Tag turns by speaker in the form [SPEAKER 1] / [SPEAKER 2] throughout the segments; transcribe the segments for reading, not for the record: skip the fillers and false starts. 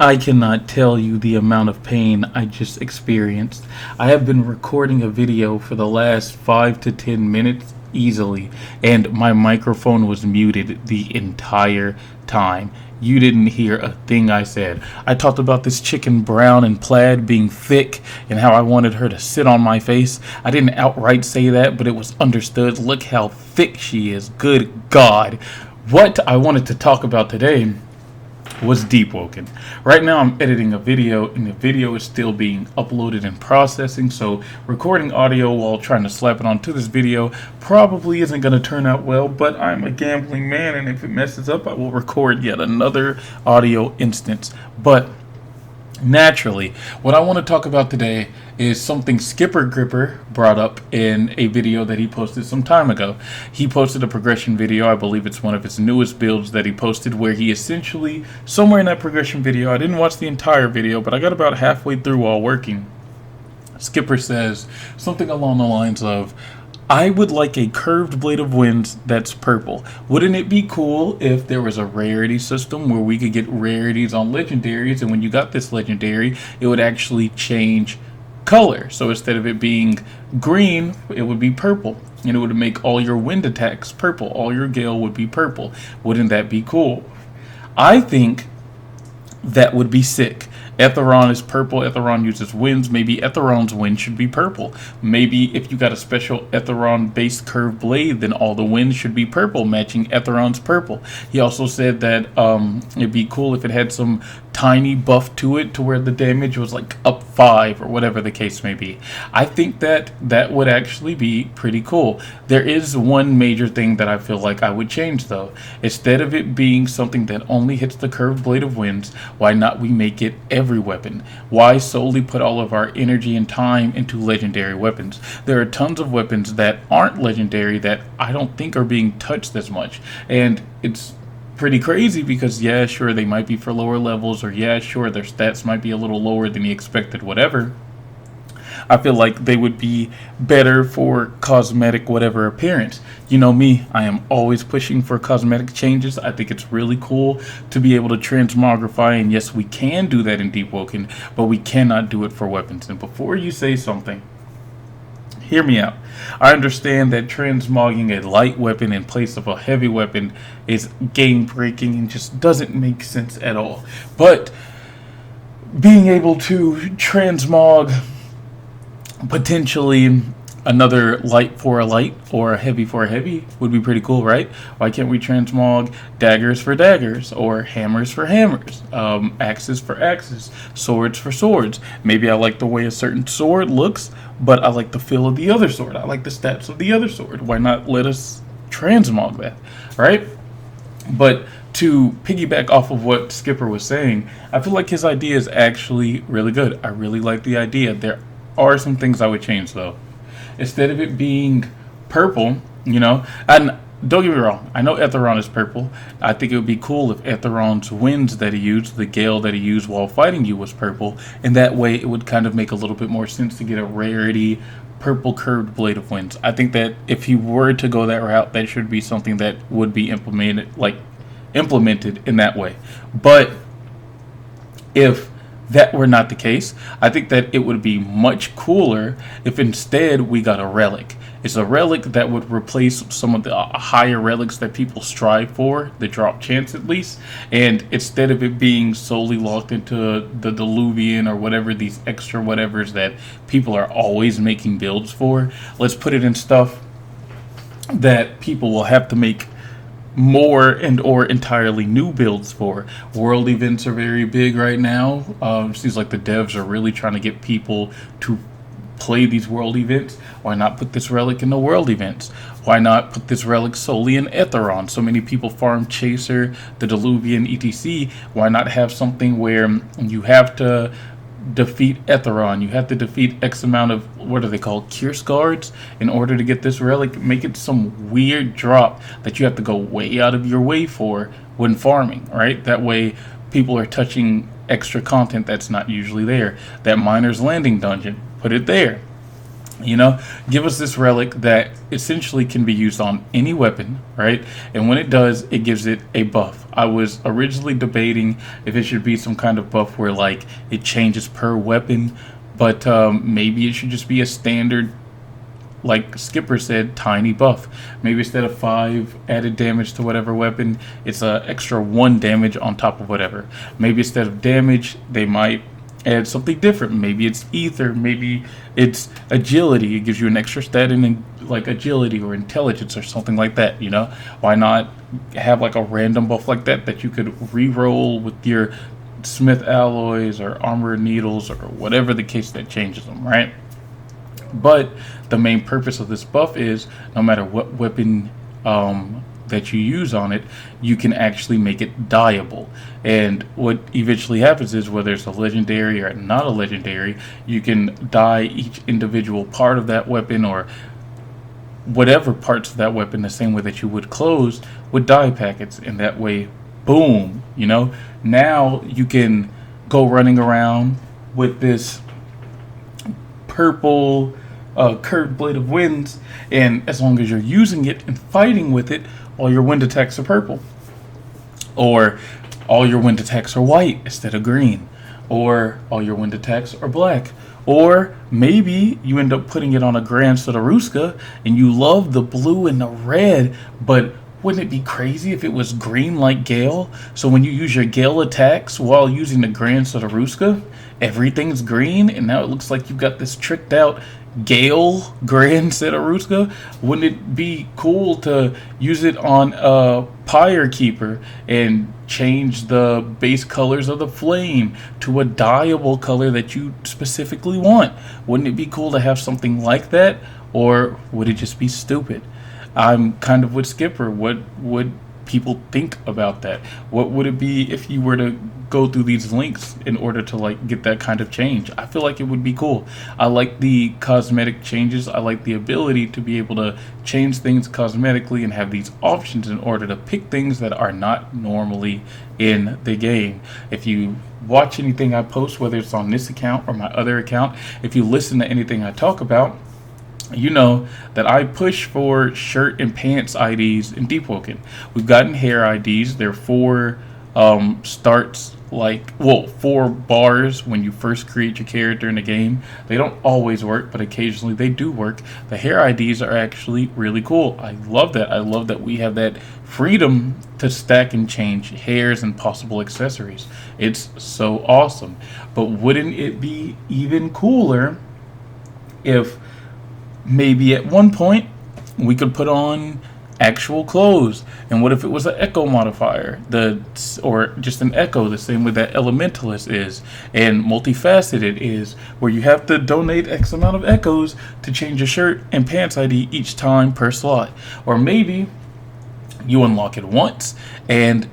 [SPEAKER 1] I cannot tell you the amount of pain I just experienced. I have been recording a video for the last 5 to 10 minutes easily, and my microphone was muted the entire time. You didn't hear a thing I said. I talked about this chicken brown and plaid being thick and how I wanted her to sit on my face. I didn't outright say that, but it was understood. Look how thick she is. Good God. What I wanted to talk about today was DeepWoken. Right now I'm editing a video and the video is still being uploaded and processing, so recording audio while trying to slap it onto this video probably isn't going to turn out well, but I'm a gambling man and if it messes up I will record yet another audio instance. But naturally, what I want to talk about today is something SkipperGripper brought up in a video that he posted some time ago. He posted a progression video, I believe it's one of his newest builds that he posted, where he essentially, somewhere in that progression video, I didn't watch the entire video, but I got about halfway through while working, Skipper says something along the lines of, I would like a curved blade of winds that's purple. Wouldn't it be cool if there was a rarity system where we could get rarities on legendaries, and when you got this legendary, it would actually change color. So instead of it being green, it would be purple, and it would make all your wind attacks purple. All your gale would be purple. Wouldn't that be cool? I think that would be sick. Etheron is purple. Etheron uses winds. Maybe Etheron's wind should be purple. Maybe if you got a special Etheron-based curved blade, then all the winds should be purple, matching Etheron's purple. He also said that it'd be cool if it had some tiny buff to it to where the damage was like up 5 or whatever the case may be. I think that that would actually be pretty cool. There is one major thing that I feel like I would change though. Instead of it being something that only hits the curved blade of winds, why not we make it every weapon? Why solely put all of our energy and time into legendary weapons? There are tons of weapons that aren't legendary that I don't think are being touched as much, and it's pretty crazy because yeah, sure, they might be for lower levels, or yeah, sure, their stats might be a little lower than you expected, whatever. I feel like they would be better for cosmetic whatever appearance. You know me, I am always pushing for cosmetic changes. I think it's really cool to be able to transmogrify, and yes, we can do that in DeepWoken, but we cannot do it for weapons. And before you say something, hear me out. I understand that transmogging a light weapon in place of a heavy weapon is game breaking and just doesn't make sense at all. But being able to transmog potentially another light for a light or a heavy for a heavy would be pretty cool, right? Why can't we transmog daggers for daggers, or hammers for hammers, axes for axes, swords for swords? Maybe I like the way a certain sword looks, but I like the feel of the other sword. I like the stats of the other sword. Why not let us transmog that, right? But to piggyback off of what Skipper was saying, I feel like his idea is actually really good. I really like the idea. There are some things I would change though. Instead of it being purple, you know, and don't get me wrong, I know Etheron is purple. I think it would be cool if Etheron's winds that he used, the gale that he used while fighting you, was purple, and that way it would kind of make a little bit more sense to get a rarity purple curved blade of winds. I think that if he were to go that route, that should be something that would be implemented in that way. But if that were not the case, I think that it would be much cooler if instead we got a relic. It's a relic that would replace some of the higher relics that people strive for, the drop chance at least, and instead of it being solely locked into the Diluvian or whatever, these extra whatevers that people are always making builds for, let's put it in stuff that people will have to make more and or entirely new builds for. World events are very big right now. Seems like the devs are really trying to get people to play these world events. Why not put this relic in the world events? Why not put this relic solely in Etheron? So many people farm Chaser, the Diluvian, etc. Why not have something where you have to defeat Etheron, you have to defeat X amount of, what are they called, Curse Guards, in order to get this relic? Make it some weird drop that you have to go way out of your way for when farming, right? That way people are touching extra content that's not usually there. That Miner's Landing dungeon, put it there. You know, give us this relic that essentially can be used on any weapon, right? And when it does, it gives it a buff. I was originally debating if it should be some kind of buff where like it changes per weapon, but maybe it should just be a standard, like Skipper said, tiny buff. Maybe instead of 5 added damage to whatever weapon, it's a extra 1 damage on top of whatever. Maybe instead of damage, they might add something different. Maybe it's ether, maybe it's agility. It gives you an extra stat in like agility or intelligence or something like that, you know? Why not have like a random buff like that that you could re-roll with your smith alloys or armor needles or whatever the case that changes them, right? But the main purpose of this buff is no matter what weapon that you use on it, you can actually make it dyeable. And what eventually happens is, whether it's a legendary or not a legendary, you can dye each individual part of that weapon or whatever parts of that weapon the same way that you would clothes with dye packets. And that way, boom, you know, now you can go running around with this purple curved blade of winds, and as long as you're using it and fighting with it, all your wind attacks are purple, or all your wind attacks are white instead of green, or all your wind attacks are black, or maybe you end up putting it on a Grand Sotaruska and you love the blue and the red, but wouldn't it be crazy if it was green like Gale? So when you use your Gale attacks while using the Grand Sotaruska, everything's green, and now it looks like you've got this tricked out Gale Grand Sotaruska. Wouldn't it be cool to use it on a Pyre Keeper and change the base colors of the flame to a dyeable color that you specifically want? Wouldn't it be cool to have something like that, or would it just be stupid? I'm kind of with Skipper. What would people think about that? What would it be if you were to go through these links in order to like get that kind of change? I feel like it would be cool. I like the cosmetic changes. I like the ability to be able to change things cosmetically and have these options in order to pick things that are not normally in the game. If you watch anything I post, whether it's on this account or my other account, if you listen to anything I talk about, you know that I push for shirt and pants IDs in DeepWoken. We've gotten hair IDs. They're 4 starts, like, well, 4 bars when you first create your character in the game. They don't always work, but occasionally they do work. The hair IDs are actually really cool. I love that. I love that we have that freedom to stack and change hairs and possible accessories. It's so awesome. But wouldn't it be even cooler if maybe at one point we could put on actual clothes? And what if it was an echo modifier, or just an echo, the same way that elementalist is and multifaceted is, where you have to donate X amount of echoes to change your shirt and pants ID each time per slot? Or maybe you unlock it once and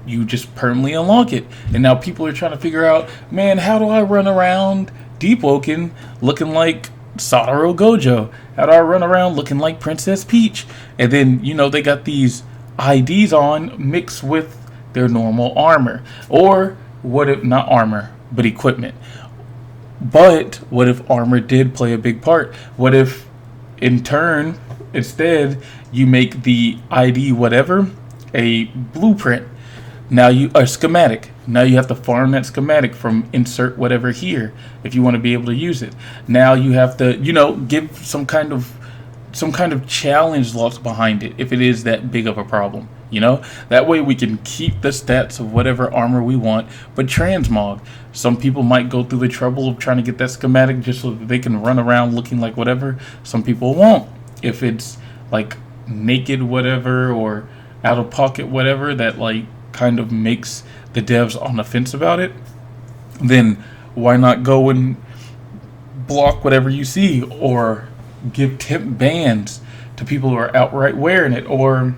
[SPEAKER 1] you just permanently unlock it, and now people are trying to figure out, man, how do I run around DeepWoken looking like Satoru Gojo? How do I run around looking like Princess Peach? And then, you know, they got these IDs on mixed with their normal armor. Or what if, not armor, but equipment. But what if armor did play a big part? What if, in turn, instead, you make the ID whatever a blueprint? Now you are schematic. Now you have to farm that schematic from insert whatever here if you want to be able to use it. Now you have to, you know, give some kind of challenge loss behind it if it is that big of a problem. You know, that way we can keep the stats of whatever armor we want, but transmog. Some people might go through the trouble of trying to get that schematic just so that they can run around looking like whatever. Some people won't. If it's like naked whatever or out of pocket whatever that like kind of makes the devs on the fence about it, then why not go and block whatever you see, or give temp bans to people who are outright wearing it, or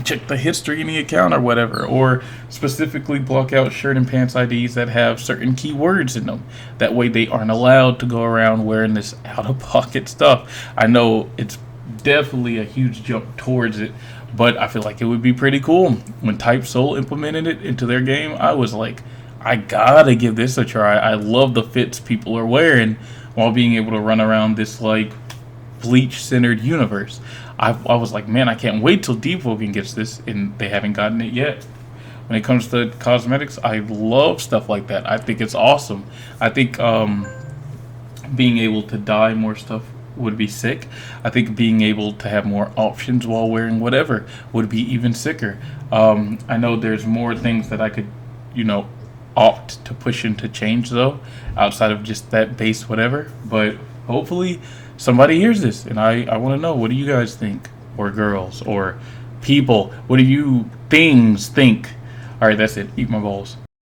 [SPEAKER 1] check the history in the account or whatever, or specifically block out shirt and pants IDs that have certain keywords in them. That way they aren't allowed to go around wearing this out-of-pocket stuff. I know it's definitely a huge jump towards it, but I feel like it would be pretty cool. When Type Soul implemented it into their game, I was like, I gotta give this a try. I love the fits people are wearing while being able to run around this like bleach-centered universe. I was like, man, I can't wait till DeepWoken gets this, and they haven't gotten it yet. When it comes to cosmetics, I love stuff like that. I think it's awesome. I think being able to dye more stuff would be sick. I think being able to have more options while wearing whatever would be even sicker. I know there's more things that I could, opt to push into change though, outside of just that base whatever. But hopefully somebody hears this, and I want to know, what do you guys think, or girls, or people? What do you things think? All right, that's it. Eat my balls.